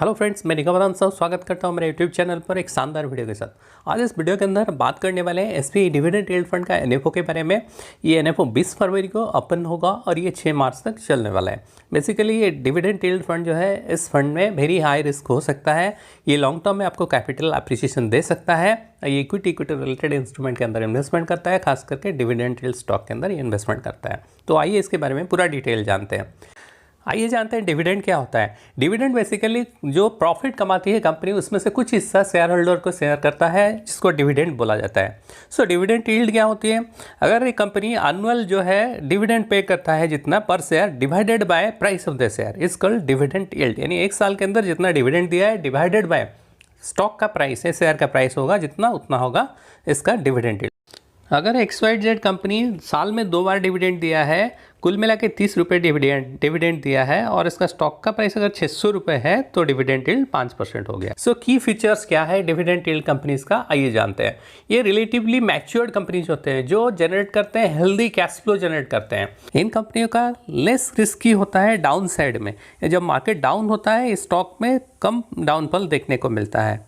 Hello friends, मैं निगम साहब स्वागत करता हूं मेरे यूट्यूब चैनल पर एक शानदार वीडियो के साथ। आज इस वीडियो के अंदर बात करने वाले हैं एसबीआई डिविडेंड यील्ड फंड का एनएफओ के बारे में। ये एनएफओ 20 फरवरी को ओपन होगा और ये 6 मार्च तक चलने वाला है। बेसिकली ये डिविडेंड यील्ड फंड जो है, इस फंड में वेरी हाई रिस्क हो सकता है। ये लॉन्ग टर्म में आपको कैपिटल अप्रिसिएशन दे सकता है। ये इक्विटी रिलेटेड इंस्ट्रूमेंट के अंदर इन्वेस्टमेंट करता है, खास करके डिविडेंड यील्ड स्टॉक के अंदर ये इन्वेस्टमेंट करता है। तो आइए इसके बारे में पूरा डिटेल जानते हैं। आइए जानते हैं डिविडेंड क्या होता है। डिविडेंड बेसिकली जो प्रॉफिट कमाती है कंपनी, उसमें से कुछ हिस्सा शेयर होल्डर को शेयर करता है, जिसको डिविडेंड बोला जाता है। सो डिविडेंड यील्ड क्या होती है? अगर ये कंपनी एनुअल जो है डिविडेंड पे करता है जितना पर share divided by price of the share is called dividend yield. यानी एक साल के अंदर जितना डिविडेंड दिया है डिवाइडेड बाय स्टॉक का प्राइस है, शेयर का प्राइस होगा जितना, उतना होगा इसका डिविडेंड यील्ड। अगर XYZ कंपनी साल में 2 बार डिविडेंड दिया है, कुल मिला के 30 रुपये डिविडेंड दिया है और इसका स्टॉक का प्राइस अगर 600 रुपये है तो डिविडेंड यील्ड 5% हो गया। सो की फीचर्स क्या है डिविडेंड यील्ड कंपनीज का, आइए जानते हैं। ये रिलेटिवली मैच्योर्ड कंपनीज होते हैं जो जनरेट करते हैं हेल्दी कैश फ्लो जनरेट करते हैं। इन कंपनियों का लेस रिस्की होता है डाउन साइड में। जब मार्केट डाउन होता है स्टॉक में कम डाउनफॉल देखने को मिलता है।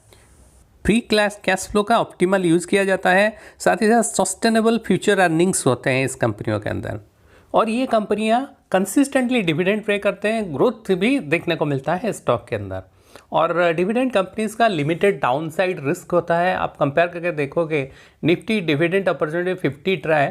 फ्री कैश फ्लो का ऑप्टिमल यूज़ किया जाता है, साथ ही साथ सस्टेनेबल फ्यूचर अर्निंग्स होते हैं इस कंपनियों के अंदर। और ये कंपनियां कंसिस्टेंटली डिविडेंड पे करते हैं, ग्रोथ भी देखने को मिलता है स्टॉक के अंदर। और डिविडेंड कंपनीज का लिमिटेड डाउनसाइड रिस्क होता है। आप कंपेयर करके देखोगे, Nifty dividend opportunity 50 try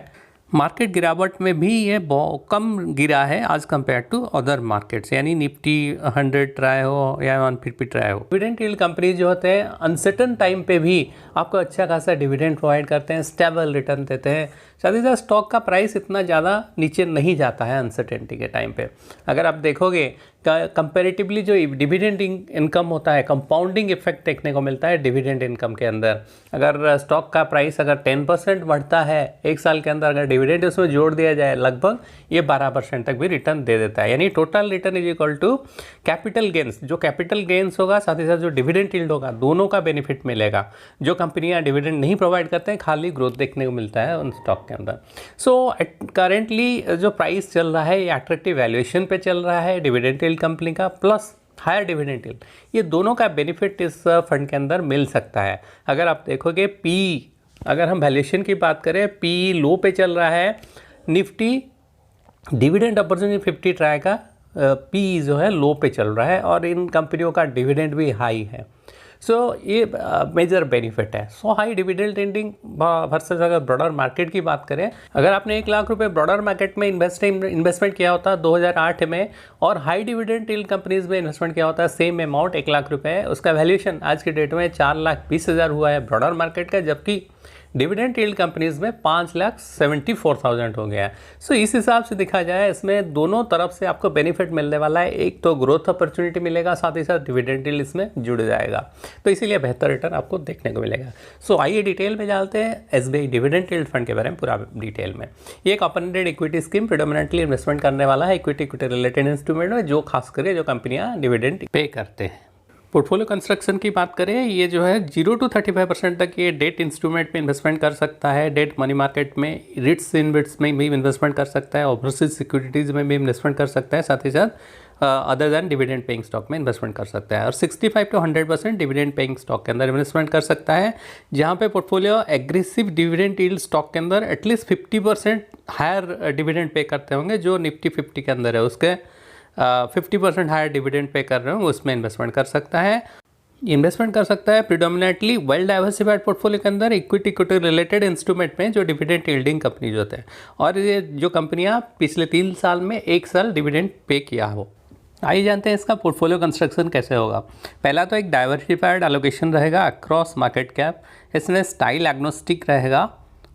market गिरावट में भी ये बहुत कम गिरा है आज कंपेयर टू अदर मार्केट्स। यानी निफ्टी 100 ट्राई हो या 150 ट्राई हो। डिविडेंड यील्ड कंपनीज जो होते हैं अनसर्टन टाइम पे भी आपको अच्छा खासा डिविडेंड प्रोवाइड करते हैं, स्टेबल रिटर्न देते हैं। साथ ही साथ स्टॉक का प्राइस इतना ज़्यादा नीचे नहीं जाता है अनसर्टेनिटी के टाइम पे। अगर आप देखोगे कंपेरेटिवली जो डिविडेंड इनकम होता है, कंपाउंडिंग इफेक्ट देखने को मिलता है डिविडेंड इनकम के अंदर। अगर स्टॉक का प्राइस अगर 10% बढ़ता है एक साल के अंदर, अगर डिविडेंड उसमें जोड़ दिया जाए, लगभग ये 12% तक भी रिटर्न दे देता है। यानी total return is equal to capital gains. जो कैपिटल गेंस होगा साथ ही साथ जो डिविडेंड यील्ड होगा, दोनों का बेनिफिट मिलेगा। जो कंपनियां डिविडेंड नहीं प्रोवाइड करते हैं, खाली ग्रोथ देखने को मिलता है उन स्टॉक के अंदर। सो करेंटली जो प्राइस चल रहा है ये अट्रैक्टिव वैल्यूएशन पे चल रहा है डिविडेंड यील्ड कंपनी का, प्लस हायर डिविडेंड यील्ड। ये दोनों का बेनिफिट इस फंड के अंदर मिल सकता है। अगर आप देखोगे अगर हम वैल्यूएशन की बात करें, पी लो पे चल रहा है। निफ्टी डिविडेंड अपॉर्चुनिटी 50 ट्राई का पी जो है लो पे चल रहा है और इन कंपनियों का डिविडेंड भी हाई है। सो ये मेजर बेनिफिट है। सो हाई डिविडेंड ट्रेंडिंग वर्सेस अगर ब्रॉडर मार्केट की बात करें, अगर आपने 1 लाख रुपए ब्रॉडर मार्केट में इन्वेस्टमेंट किया होता 2008 में और हाई डिविडेंड यील्ड कंपनीज में इन्वेस्टमेंट किया होता सेम अमाउंट 1 लाख रुपए, उसका वैल्यूएशन आज के डेट में 4,20,000 हुआ है ब्रॉडर मार्केट का, जबकि डिविडेंड यील्ड कंपनीज में 5,74,000 हो गया है। सो इस हिसाब से देखा जाए इसमें दोनों तरफ से आपको बेनिफिट मिलने वाला है। एक तो ग्रोथ अपॉर्चुनिटी मिलेगा, साथ ही साथ डिविडेंड यील्ड इसमें जुड़ जाएगा, तो इसीलिए बेहतर रिटर्न आपको देखने को मिलेगा। सो आइए डिटेल में जानते हैं एसबीआई डिविडेंड यील्ड फंड के बारे में पूरा डिटेल में। ये एक open ended equity scheme predominantly investment करने वाला है इक्विटी रिलेटेड इंस्ट्रूमेंट में, जो खास करके जो कंपनियां डिविडेंड पे करते हैं। पोर्टफोलियो कंस्ट्रक्शन की बात करें, ये जो है 0 to 35% तक ये डेट इंस्ट्रूमेंट में इन्वेस्टमेंट कर सकता है। डेट मनी मार्केट में, रिट्स इन्वेस्ट्स में भी इन्वेस्टमेंट कर सकता है, ओवरसीज सिक्योरिटीज़ में भी इन्वेस्टमेंट कर सकता है, साथ ही साथ other than dividend paying stock में इन्वेस्टमेंट कर सकता है। और 65 to 100% डिविडेंड पेइंग स्टॉक के अंदर इन्वेस्टमेंट कर सकता है, जहाँ पे portfolio aggressive dividend yield stock के अंदर एटलीस्ट 50% हायर डिविडेंड पे करते होंगे, जो निफ्टी 50 के अंदर है उसके 50% हायर डिविडेंड पे कर रहे हो, उसमें इन्वेस्टमेंट कर सकता है। इन्वेस्टमेंट कर सकता है प्रिडोमिनेटली वेल डाइवर्सिफाइड पोर्टफोलियो के अंदर इक्विटी रिलेटेड इंस्ट्रूमेंट में, जो डिविडेंड यील्डिंग कंपनीज होते हैं। और ये जो कंपनियां पिछले 3 साल में 1 साल डिविडेंड पे किया हो। आइए जानते हैं इसका पोर्टफोलियो कंस्ट्रक्शन कैसे होगा। पहला तो एक डाइवर्सिफाइड एलोकेशन रहेगा अक्रॉस मार्केट कैप। इसमें स्टाइल एग्नोस्टिक रहेगा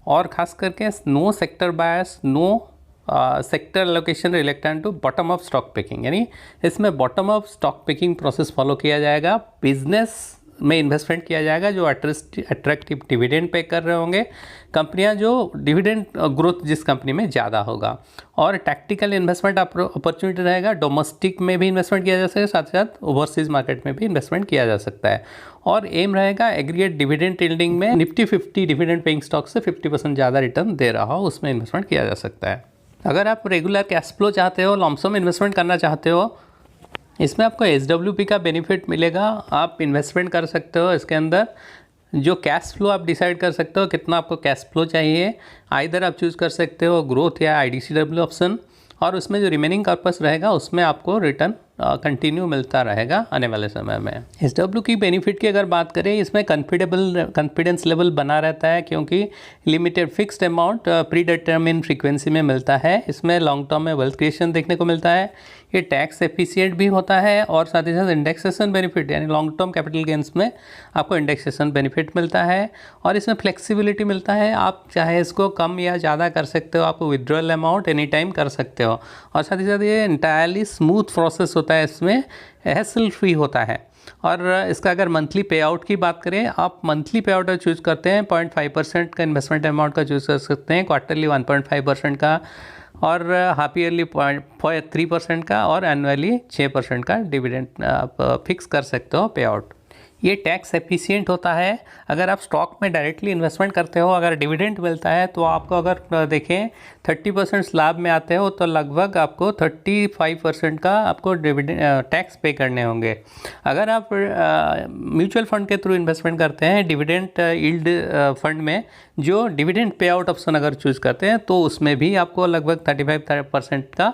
और खास करके no sector bias, no sector allocation related to bottom of stock picking. यानी इसमें bottom of stock picking process follow किया जाएगा। बिजनेस में इन्वेस्टमेंट किया जाएगा जो अट्रैक्टिव डिविडेंड पे कर रहे होंगे, कंपनियां जो डिविडेंड ग्रोथ जिस कंपनी में ज़्यादा होगा। और टैक्टिकल इन्वेस्टमेंट अपॉर्चुनिटी रहेगा। डोमेस्टिक में भी इन्वेस्टमेंट किया जा सकता है, साथ साथ ओवरसीज मार्केट में भी इन्वेस्टमेंट किया जा सकता है। और एम रहेगा एग्रीगेट डिविडेंड यील्डिंग में निफ्टी 50 डिविडेंड पेइंग स्टॉक से 50% ज़्यादा रिटर्न दे रहा हो, उसमें इन्वेस्टमेंट किया जा सकता है। अगर आप रेगुलर कैश फ्लो चाहते हो, लॉम्पसम इन्वेस्टमेंट करना चाहते हो, इसमें आपको SWP का बेनिफिट मिलेगा। आप इन्वेस्टमेंट कर सकते हो इसके अंदर, जो कैश फ्लो आप डिसाइड कर सकते हो कितना आपको कैश फ्लो चाहिए। आइदर आप चूज़ कर सकते हो ग्रोथ या IDCW ऑप्शन, और उसमें जो रिमेनिंग पर्पस रहेगा उसमें आपको रिटर्न कंटिन्यू मिलता रहेगा आने वाले समय में। SW की बेनिफिट की अगर बात करें, इसमें कॉन्फिडेंस लेवल बना रहता है, क्योंकि limited fixed amount pre determine frequency में मिलता है। इसमें लॉन्ग टर्म में वेल्थ क्रिएशन देखने को मिलता है। ये टैक्स एफिशिएंट भी होता है, और साथ ही साथ इंडेक्सेशन बेनिफिट, यानी लॉन्ग टर्म कैपिटल गेंस में आपको इंडेक्सेशन बेनिफिट मिलता है। और इसमें फ्लेक्सिबिलिटी मिलता है, आप चाहे इसको कम या ज़्यादा कर सकते हो, आप विड्रॉल अमाउंट एनी टाइम कर सकते हो। और साथ ही साथ ये इंटायरली स्मूथ प्रोसेस होता है, इसमें हैसल फ्री होता है। और इसका अगर मंथली पे आउट की बात करें, आप मंथली पे आउट चूज़ करते हैं 0.5% का इन्वेस्टमेंट अमाउंट का चूज़ कर सकते हैं, क्वार्टरली 1.5% का, और हाफ ईयरली 0.3% का, और एनुअली 6% का डिविडेंड आप फिक्स कर सकते हो पे आउट। ये टैक्स एफिशिएंट होता है। अगर आप स्टॉक में डायरेक्टली इन्वेस्टमेंट करते हो, अगर डिविडेंड मिलता है तो आपको, अगर देखें 30% स्लैब में आते हो तो लगभग आपको 35% का आपको डिविडेंड टैक्स पे करने होंगे। अगर आप म्यूचुअल फंड के थ्रू इन्वेस्टमेंट करते हैं डिविडेंड यील्ड फंड में, जो डिविडेंड पे आउट ऑप्शन अगर चूज़ करते हैं, तो उसमें भी आपको लगभग 35% का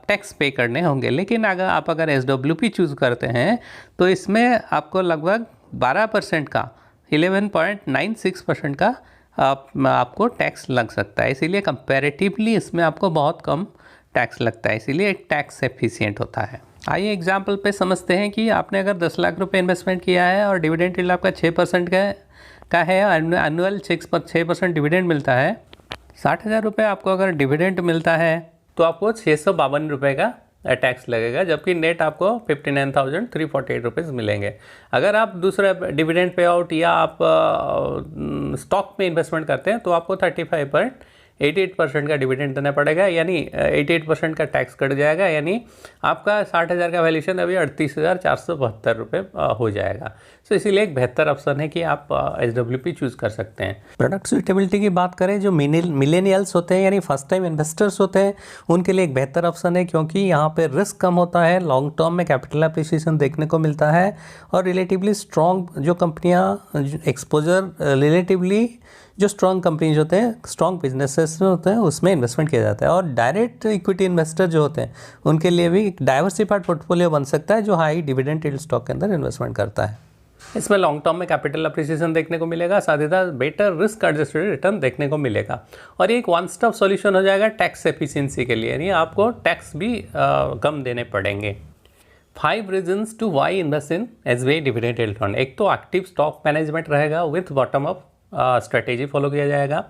टैक्स पे करने होंगे। लेकिन अगर SWP चूज़ करते हैं तो इसमें आपको लगभग 12% का, 11.96% का आपको टैक्स लग सकता है। इसीलिए कंपैरेटिवली इसमें आपको बहुत कम टैक्स लगता है, इसीलिए टैक्स एफिशिएंट होता है। आइए एग्जाम्पल पे समझते हैं कि आपने अगर 10 लाख रुपए इन्वेस्टमेंट किया है और डिविडेंड यील्ड आपका 6% का है, एनुअल 6% डिविडेंड मिलता है। 60,000 रुपये आपको अगर डिविडेंड मिलता है तो आपको 652 रुपये का टैक्स लगेगा, जबकि नेट आपको 59,348 रुपीज़ मिलेंगे। अगर आप दूसरा डिविडेंड पे आउट या आप स्टॉक में इन्वेस्टमेंट करते हैं तो आपको 35.88% का डिविडेंड देना पड़ेगा, यानी 88% का टैक्स कट जाएगा, यानी आपका 60,000 का वैल्यूशन अभी 38,472 रुपये हो जाएगा। सो इसीलिए एक बेहतर ऑप्शन है कि आप SWP चूज़ कर सकते हैं। प्रोडक्ट सूटेबिलिटी की बात करें, जो मिलेनियल्स होते हैं यानी फर्स्ट टाइम इन्वेस्टर्स होते हैं, उनके लिए एक बेहतर ऑप्शन है, क्योंकि यहाँ पे रिस्क कम होता है, लॉन्ग टर्म में कैपिटल अप्रिसिएशन देखने को मिलता है, और रिलेटिवली स्ट्रॉन्ग जो कंपनियाँ एक्सपोजर रिलेटिवली जो स्ट्रॉन्ग कंपनीज होते हैं, स्ट्रॉन्ग बिजनेसेस होते हैं, उसमें इन्वेस्टमेंट किया जाता है। और डायरेक्ट इक्विटी इन्वेस्टर जो होते हैं उनके लिए भी एक डाइवर्सिफाइड पोर्टफोलियो बन सकता है, जो हाई डिविडेंड यील्ड स्टॉक के अंदर इन्वेस्टमेंट करता है। इसमें लॉन्ग टर्म में कैपिटल अप्रिसिएशन देखने को मिलेगा, साथ ही साथ बेटर रिस्क एडजस्टेड रिटर्न देखने को मिलेगा, और ये एक वन स्टॉप सॉल्यूशन हो जाएगा टैक्स एफिशिएंसी के लिए, यानी आपको टैक्स भी कम देने पड़ेंगे। 5 reasons to why invest in SBI dividend yield fund. एक तो एक्टिव स्टॉक मैनेजमेंट रहेगा, with bottom up strategy follow किया जाएगा,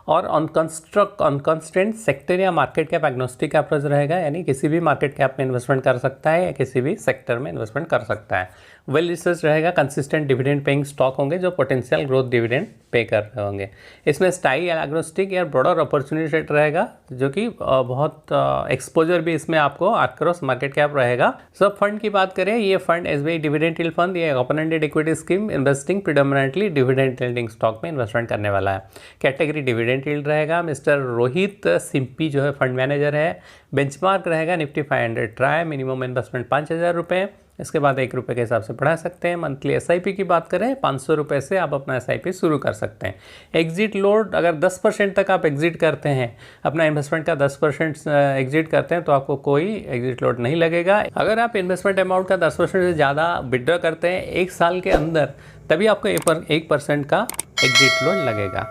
और ऑन कॉन्स्टेंट सेक्टर या मार्केट कैप एग्नोस्टिक अप्रोच रहेगा, यानी किसी भी मार्केट कैप में इन्वेस्टमेंट कर सकता है या किसी भी सेक्टर में इन्वेस्टमेंट कर सकता है। वेल रिसर्च रहेगा, कंसिस्टेंट डिविडेंड पेइंग स्टॉक होंगे जो पोटेंशियल ग्रोथ डिविडेंड पे कर रहे होंगे। इसमें स्टाइल एग्नोस्टिक या ब्रॉडर अपॉर्चुनिटी सेट रहेगा, जो कि बहुत एक्सपोजर भी इसमें आपको अक्रॉस मार्केट कैप रहेगा। सब फंड की बात करें, ये fund SBI dividend yield fund, ये open ended equity scheme investing predominantly dividend yielding stock में इन्वेस्टमेंट करने वाला है। कैटेगरी डिविडेंड यील्ड रहेगा। मिस्टर रोहित सिंपी जो है फंड मैनेजर है। बेंचमार्क रहेगा निफ्टी 500 ट्राई, मिनिमम इन्वेस्टमेंट 5,000 रुपये, इसके बाद 1 रुपये के हिसाब से बढ़ा सकते हैं। मंथली SIP की बात करें, 500 रुपये से आप अपना SIP शुरू कर सकते हैं। एग्जिट लोड, अगर 10% तक आप एग्जिट करते हैं, अपना इन्वेस्टमेंट का 10% एग्जिट करते हैं, तो आपको कोई एग्जिट लोड नहीं लगेगा। अगर आप इन्वेस्टमेंट अमाउंट का 10% से ज़्यादा विड्रॉ करते हैं 1 साल के अंदर, तभी आपको 1% का एग्जिट लोड लगेगा।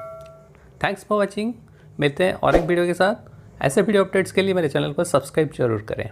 Thanks for watching. मिलते हैं और एक वीडियो के साथ। ऐसे वीडियो अपडेट्स के लिए मेरे चैनल को सब्सक्राइब जरूर करें।